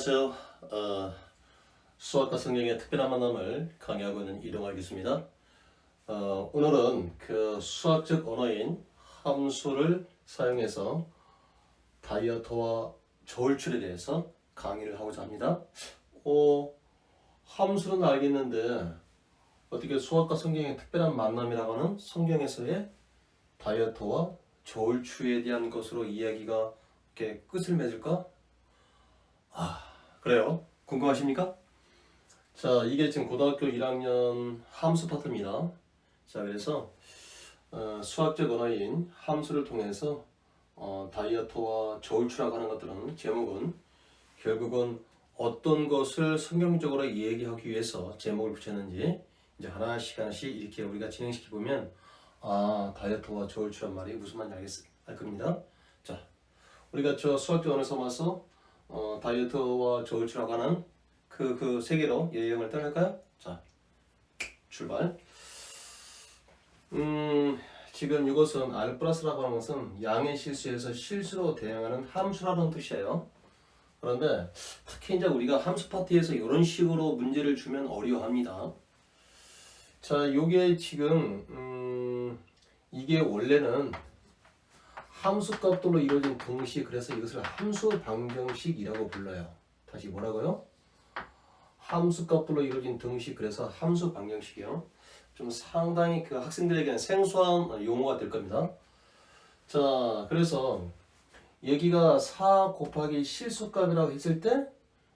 안녕하세요. 수학과 성경의 특별한 만남을 강의하고 있는 이동학이었습니다. 오늘은 그 수학적 언어인 함수를 사용해서 다이어트와 저울출에 대해서 강의를 하고자 합니다. 함수는 알겠는데 어떻게 수학과 성경의 특별한 만남이라고 하는 성경에서의 다이어트와 저울추에 대한 것으로 이야기가 이렇게 끝을 맺을까? 그래요? 궁금하십니까? 자, 이게 지금 고등학교 1학년 함수 파트입니다. 자, 그래서 수학적 언어인 함수를 통해서 다이어트와 저울추라고 하는 것들은 제목은 결국은 어떤 것을 성경적으로 얘기하기 위해서 제목을 붙였는지 이제 하나씩 이렇게 우리가 진행시켜 보면 다이어트와 저울추란 말이 무슨 말인지 알 겁니다. 자, 우리가 저 수학적 언어 삼아서 다이어트와 저울추라고 하는 그 세계로 여행을 떠날까요? 자, 출발. 지금 이것은 R 플러스라고 하는 것은 양의 실수에서 실수로 대응하는 함수라는 뜻이에요. 그런데 특히 이제 우리가 함수 파트에서 이런 식으로 문제를 주면 어려워합니다. 자, 요게 지금 이게 원래는 함수 값들로 이루어진 등식, 그래서 이것을 함수 방정식이라고 불러요. 다시 뭐라고요? 함수 값들로 이루어진 등식, 그래서 함수 방정식이요. 좀 상당히 그 학생들에게는 생소한 용어가 될 겁니다. 자, 그래서 여기가 4 곱하기 실수값이라고 했을 때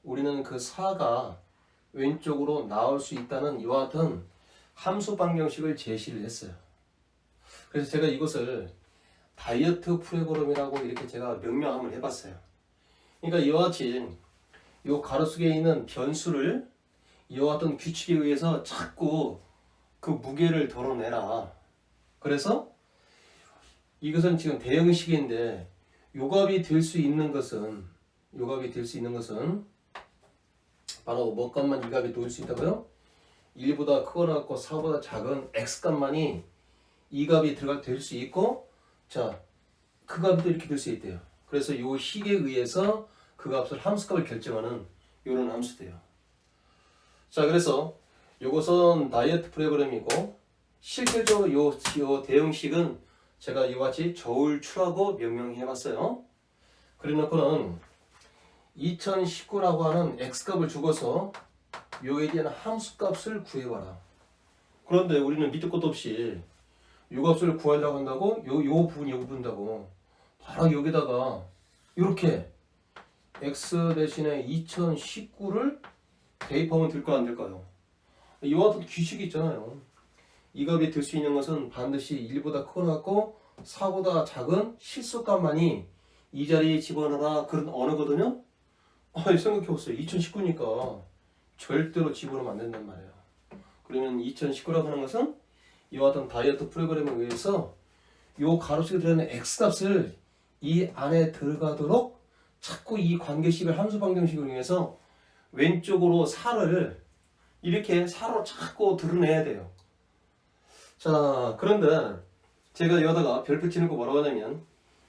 우리는 그 4가 왼쪽으로 나올 수 있다는 이와 같은 함수 방정식을 제시를 했어요. 그래서 제가 이것을 다이어트 프로그램이라고 이렇게 제가 명명함을 해봤어요. 그러니까 이와 같이 이 가로 속에 있는 변수를 이와 같은 규칙에 의해서 자꾸 그 무게를 덜어내라. 그래서 이것은 지금 대형식인데 요값이 될 수 있는 것은 바로 뭐 값만 이 값이 될 수 있다고요? 1보다 크거나 같고 4보다 작은 x값만이 이 값이 될 수 있고, 자, 그 값도 이렇게 될 수 있대요. 그래서 이 식에 의해서 그 값을 함수값을 결정하는 이런 함수돼요. 자, 그래서 이것은 다이어트 프로그램이고 실질적으로 요 대응식은 제가 이와 같이 저울추라고 명명해봤어요. 그래놓고는 2019라고 하는 x값을 주고서 요에 대한 함수값을 구해봐라. 그런데 우리는 밑도 끝도 없이 요 값을 구하려고 한다고 요 부분 요거 본다고 바로 여기다가 이렇게 x 대신에 2019를 대입하면 될까 안 될까요? 이와 같은 규칙이 있잖아요. 이 값이 될 수 있는 것은 반드시 1보다 크거나 같고 4보다 작은 실수값만이 이 자리에 집어넣어라 그런 언어거든요. 생각해보세요. 2019니까 절대로 집어넣으면 안 된단 말이에요. 그러면 2019라고 하는 것은 이와 같은 다이어트 프로그램에 의해서 요 가로수에 들어있는 x값을 이 안에 들어가도록 자꾸 이 관계식을 함수 방정식을 이용해서 왼쪽으로 4를 이렇게 4로 자꾸 드러내야 돼요. 자, 그런데 제가 여기다가 별표 치는 거 뭐라고 하냐면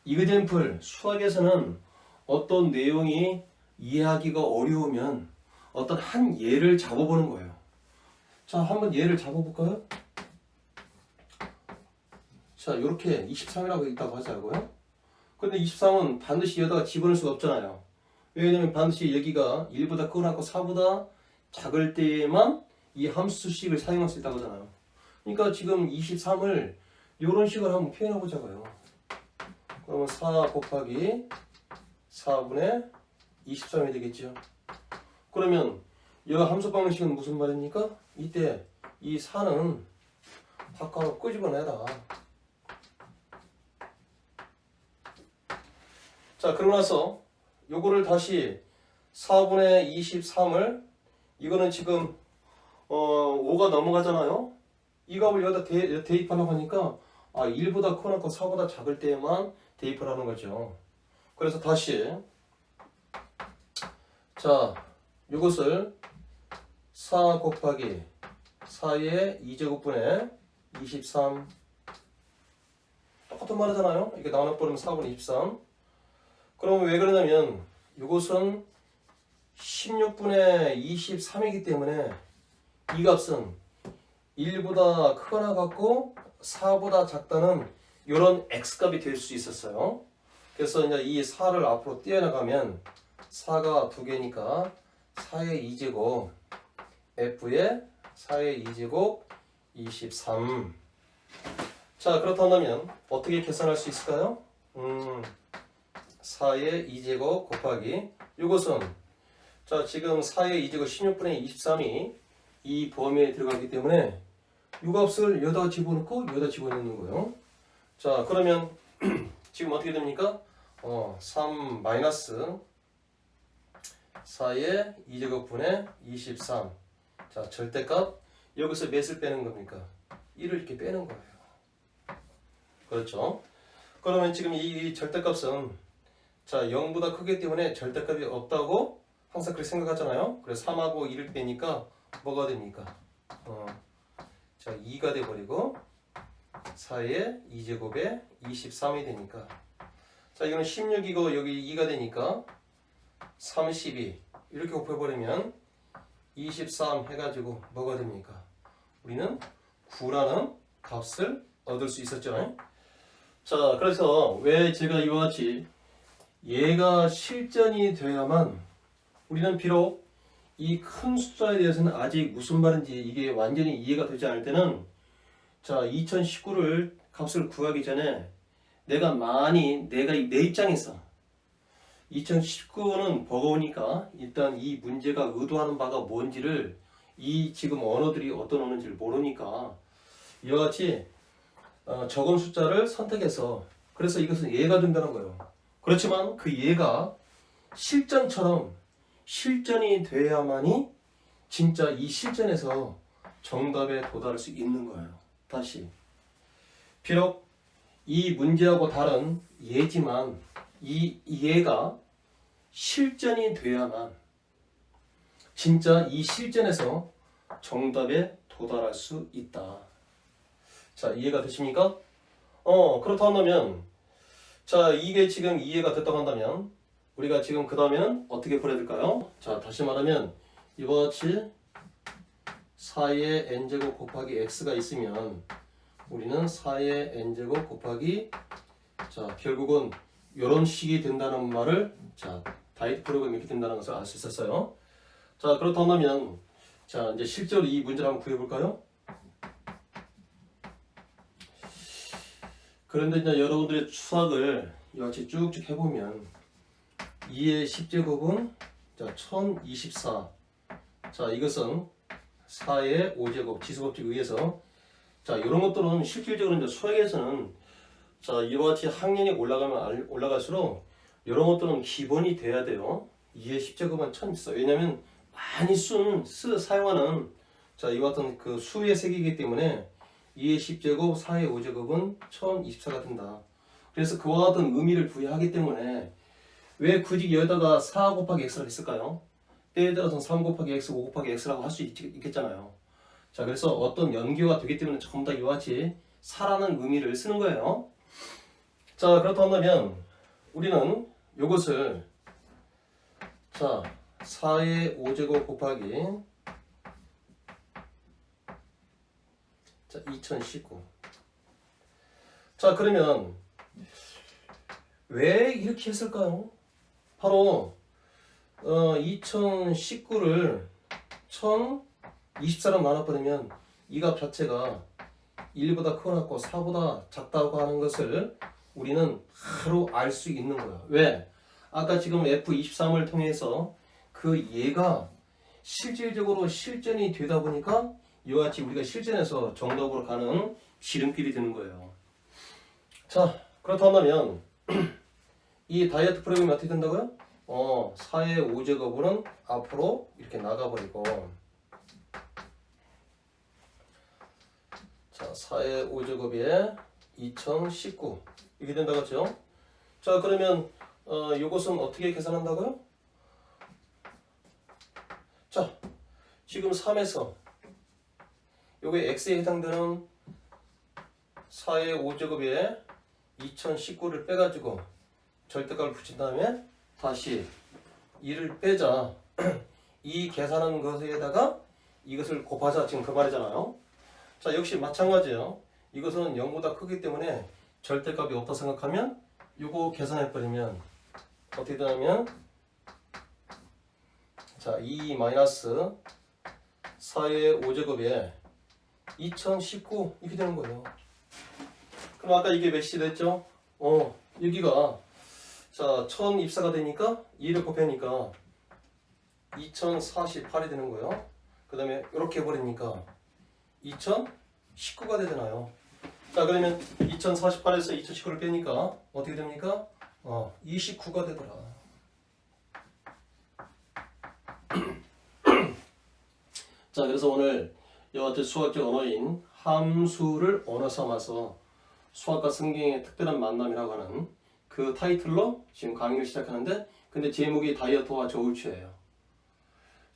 이그젠플 수학에서는 어떤 내용이 이해하기가 어려우면 어떤 한 예를 잡아보는 거예요. 자, 한번 예를 잡아볼까요? 자, 이렇게 23이라고 있다고 하자고요. 근데 23은 반드시 여기다가 집어넣을 수가 없잖아요. 왜냐면 반드시 여기가 1보다 크거나 같고 4보다 작을 때에만 이 함수식을 사용할 수 있다고 하잖아요. 그러니까 지금 23을 이런 식으로 한번 표현해 보자고요. 그러면 4 곱하기 4분의 23이 되겠죠. 그러면 이 함수 방정식은 무슨 말입니까? 이때 이 4는 바깥으로 끄집어내라. 자, 그러고 나서 요거를 다시 4분의 23을 이거는 지금 5가 넘어가잖아요. 이 값을 여기다 대입하려고 하니까 1보다 크거나 4보다 작을 때에만 대입을 하는 거죠. 그래서 다시 자, 이것을 4 곱하기 4의 2제곱분의 23 똑같은 말이잖아요. 이게 나눠버리면 4분의 23. 그러면 왜 그러냐면 이것은 16분의 23이기 때문에 이 값은 1보다 크거나 같고 4보다 작다는 이런 x값이 될 수 있었어요. 그래서 이제 이 4를 앞으로 떼어나가면 4가 2개니까 4의 2제곱 f의 4의 2제곱 23. 자, 그렇다면 어떻게 계산할 수 있을까요? 4의 2제곱 곱하기 이것은 자, 지금 4의 2제곱 16분의 23이 이 범위에 들어가기 때문에 이 값을 여기다 집어넣고 여기다 집어넣는 거예요. 자, 그러면 지금 어떻게 됩니까? 3 마이너스 4의 2제곱분의 23. 자, 절대값 여기서 몇을 빼는 겁니까? 1을 이렇게 빼는 거예요. 그렇죠? 그러면 지금 이 절대값은 자, 0보다 크기 때문에 절대값이 없다고 항상 그렇게 생각하잖아요. 그래서 3하고 1을 빼니까 뭐가 됩니까? 자, 2가 돼버리고 4의 2제곱에 23이 되니까 자, 이거는 16이고 여기 2가 되니까 32 이렇게 곱해버리면 23 해가지고 뭐가 됩니까? 우리는 9라는 값을 얻을 수 있었죠. 자, 그래서 왜 제가 이와 같이 얘가 실전이 돼야만 우리는 비록 이 큰 숫자에 대해서는 아직 무슨 말인지 이게 완전히 이해가 되지 않을 때는 자, 2019를 값을 구하기 전에 내가 내 입장에서 2019는 버거우니까 일단 이 문제가 의도하는 바가 뭔지를 이 지금 언어들이 어떤 언어인지를 모르니까 이와 같이 적은 숫자를 선택해서 그래서 이것은 예가 된다는 거예요. 그렇지만 그 예가 실전처럼 실전이 돼야만이 진짜 이 실전에서 정답에 도달할 수 있는 거예요. 다시 비록 이 문제하고 다른 예지만 이 예가 실전이 돼야만 진짜 이 실전에서 정답에 도달할 수 있다. 자, 이해가 되십니까? 그렇다 한다면 자, 이게 지금 이해가 됐다고 한다면 우리가 지금 그 다음에는 어떻게 풀어야 될까요? 자, 다시 말하면 이와 같이 4의 n제곱 곱하기 x가 있으면 우리는 4의 n제곱 곱하기 자, 결국은 이런 식이 된다는 말을 자, 다이트 프로그램이 이렇게 된다는 것을 알 수 있었어요. 자, 그렇다면 자, 이제 실제로 이 문제를 한번 구해 볼까요? 그런데 이제 여러분들의 추락을 이와 같이 쭉쭉 해보면 2의 10제곱은 자, 1024. 자, 이것은 4의 5제곱 지수법칙에 의해서 자, 이런 것들은 실질적으로 이제 수학에서는 자, 이와 같이 학년이 올라가면 올라갈수록 이런 것들은 기본이 돼야 돼요. 2의 10제곱은 1024. 왜냐면 많이 사용하는 자, 이와 같은 그 수의 세계이기 때문에 2의 10제곱, 4의 5제곱은 1024가 된다. 그래서 그와 같은 의미를 부여하기 때문에 왜 굳이 여기다가 4 곱하기 x를 했을까요? 때에 따라서는 3 곱하기 x, 5 곱하기 x라고 할 수 있겠잖아요. 자, 그래서 어떤 연계가 되기 때문에 전부 다 이와 같이 4라는 의미를 쓰는 거예요. 자, 그렇다면 우리는 이것을 자, 4의 5제곱 곱하기 자, 2019. 자, 그러면 왜 이렇게 했을까요? 바로 2019를 1024로 나눠버리면 이 값 자체가 1보다 크고 4보다 작다고 하는 것을 우리는 바로 알 수 있는 거야. 왜? 아까 지금 F23을 통해서 그 얘가 실질적으로 실전이 되다 보니까 이와 같이 우리가 실전에서 정답으로 가는 지름길이 되는 거예요. 자, 그렇다면 이 다이어트 프로그램이 어떻게 된다고요? 4의 5제곱은 앞으로 이렇게 나가버리고 자, 4의 5제곱에 2019 이렇게 된다고 했죠? 자, 그러면 이것은 어떻게 계산한다고요? 자, 지금 3에서 요게 x에 해당되는 4의 5제곱에 2019를 빼가지고 절대값을 붙인 다음에 다시 2를 빼자. 이 계산한 것에다가 이것을 곱하자. 지금 그 말이잖아요. 자, 역시 마찬가지예요. 이것은 0보다 크기 때문에 절대값이 없다 생각하면 이거 계산해버리면 어떻게 되냐면 자, 2 마이너스 4의 5제곱에 2019 이렇게 되는 거예요. 그럼 아까 이게 몇이 됐죠? 여기가 자 1000 입사가 되니까 2를 곱하니까 2048이 되는 거예요. 그 다음에 이렇게 해버리니까 2019가 되잖아요. 자, 그러면 2048에서 2019를 빼니까 어떻게 됩니까? 29가 되더라. 자, 그래서 오늘 이와 같은 수학적 언어인 함수를 언어 삼아서 수학과 성경의 특별한 만남이라고 하는 그 타이틀로 지금 강의를 시작하는데, 근데 제목이 다이어트와 저울추예요.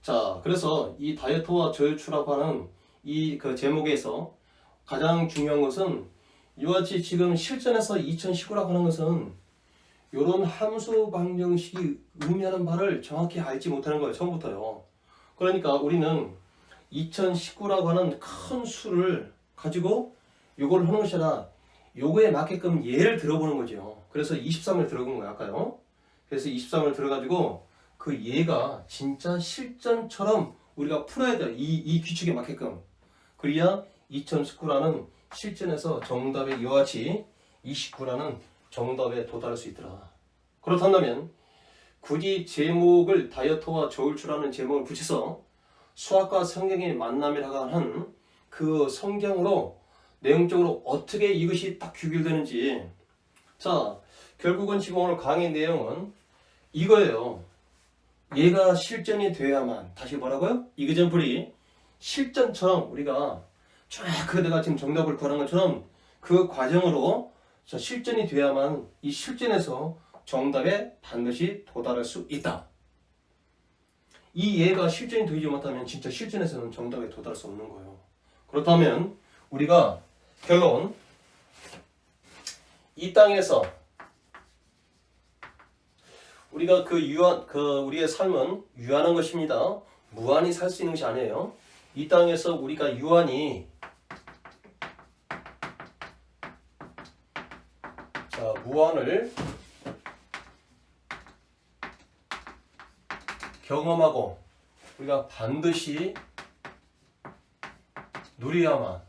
자, 그래서 이 다이어트와 저울추라고 하는 이 그 제목에서 가장 중요한 것은 이와 같이 지금 실전에서 2019라고 하는 것은 이런 함수 방정식이 의미하는 바를 정확히 알지 못하는 거예요. 처음부터요. 그러니까 우리는 2019라고 하는 큰 수를 가지고 요걸 하는 것이 아니라 요거에 맞게끔 예를 들어보는 거죠. 그래서 23을 들어본 거예요. 아까요. 그래서 23을 들어가지고 그 예가 진짜 실전처럼 우리가 풀어야 돼요. 이 규칙에 맞게끔. 그래야 2019라는 실전에서 정답에 이와 같이 29라는 정답에 도달할 수 있더라. 그렇다면 굳이 제목을 다이어트와 저울추라는 제목을 붙여서 수학과 성경의 만남이라고 하는 그 성경으로 내용적으로 어떻게 이것이 딱 규결되는지. 자, 결국은 지금 오늘 강의 내용은 이거예요. 얘가 실전이 돼야만, 다시 뭐라고요? 이그젠플이 실전처럼 우리가 쫙 내가 지금 정답을 구하는 것처럼 그 과정으로 실전이 돼야만 이 실전에서 정답에 반드시 도달할 수 있다. 이 예가 실전이 되지 못하면 진짜 실전에서는 정답에 도달할 수 없는 거예요. 그렇다면 우리가 결론, 이 땅에서 우리가 우리의 삶은 유한한 것입니다. 무한히 살 수 있는 것이 아니에요. 이 땅에서 우리가 유한히 무한을 경험하고 우리가 반드시 누려야만,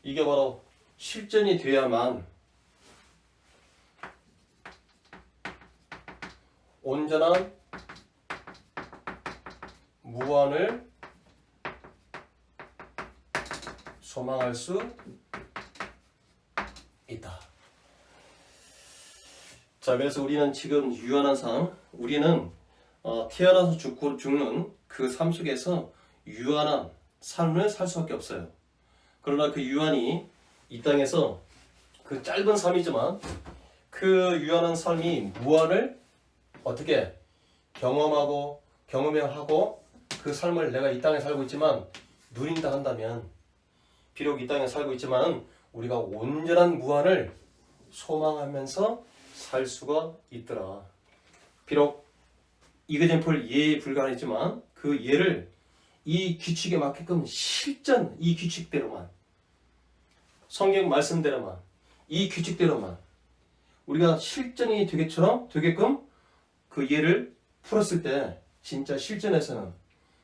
이게 바로 실전이 돼야만 온전한 무한을 소망할 수 있다. 자, 그래서 우리는 지금 유한한 삶, 우리는 태어나서 죽는 그 삶 속에서 유한한 삶을 살 수밖에 없어요. 그러나 그 유한이 이 땅에서 그 짧은 삶이지만 그 유한한 삶이 무한을 어떻게 경험하고 경험하고 그 삶을 내가 이 땅에 살고 있지만 누린다 한다면, 비록 이 땅에 살고 있지만 우리가 온전한 무한을 소망하면서 살 수가 있더라. 비록 이그젠플 예에 불과하지만 그 예를 이 규칙에 맞게끔 실전, 이 규칙대로만, 성경 말씀대로만, 이 규칙대로만 우리가 실전이 되게끔 그 예를 풀었을 때 진짜 실전에서는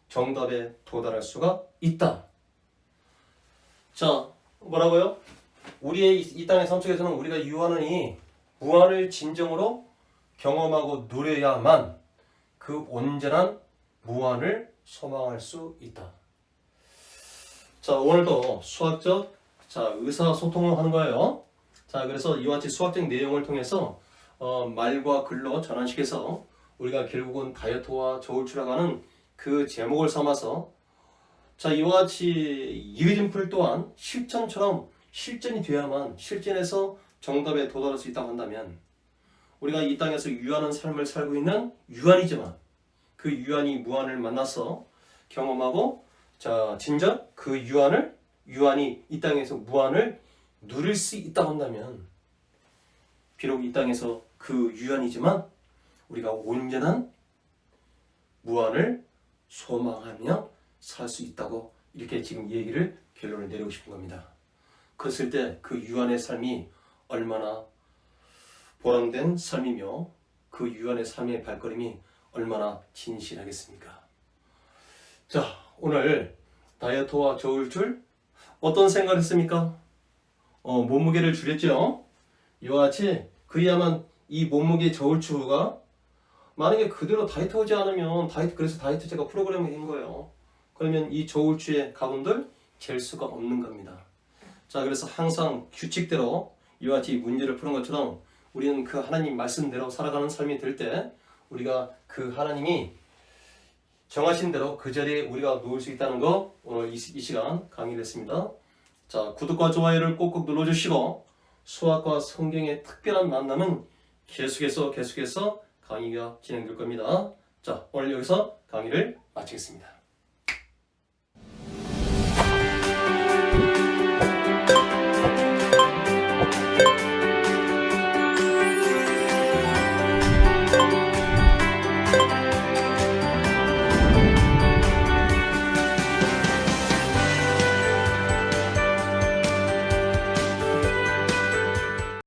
정답에 도달할 수가 있다. 자, 뭐라고요? 우리의 이 땅의 삶 속에서는 우리가 유한하니 무한을 진정으로 경험하고 누려야만 그 온전한 무한을 소망할 수 있다. 자, 오늘도 수학적 의사소통을 하는 거예요. 자, 그래서 이와 같이 수학적 내용을 통해서 말과 글로 전환시켜서 우리가 결국은 다이어트와 저울추라고 하는 그 제목을 삼아서 이와 같이 이그젠플 또한 실전처럼 실전이 돼야만 실전에서 정답에 도달할 수 있다고 한다면, 우리가 이 땅에서 유한한 삶을 살고 있는 유한이지만 그 유한이 무한을 만나서 경험하고 진정 그 유한이 이 땅에서 무한을 누릴 수 있다고 한다면, 비록 이 땅에서 그 유한이지만 우리가 온전한 무한을 소망하며 살 수 있다고 이렇게 지금 얘기를 결론을 내리고 싶은 겁니다. 그랬을 때 그 유한의 삶이 얼마나 보람된 삶이며 그 유한의 삶의 발걸음이 얼마나 진실하겠습니까? 자, 오늘 다이어트와 저울줄 어떤 생각을 했습니까? 몸무게를 줄였죠? 이와 같이 그야만 이 몸무게 저울추가 만약에 그대로 다이어트하지 않으면 그래서 다이어트 제가 프로그램인 거예요. 그러면 이 저울추의 가분들 잴 수가 없는 겁니다. 자, 그래서 항상 규칙대로 이와 같이 문제를 푸는 것처럼 우리는 그 하나님 말씀대로 살아가는 삶이 될 때 우리가 그 하나님이 정하신 대로 그 자리에 우리가 누울 수 있다는 거 오늘 이 시간 강의를 했습니다. 자, 구독과 좋아요를 꼭꼭 눌러주시고 수학과 성경의 특별한 만남은 계속해서 강의가 진행될 겁니다. 자, 오늘 여기서 강의를 마치겠습니다.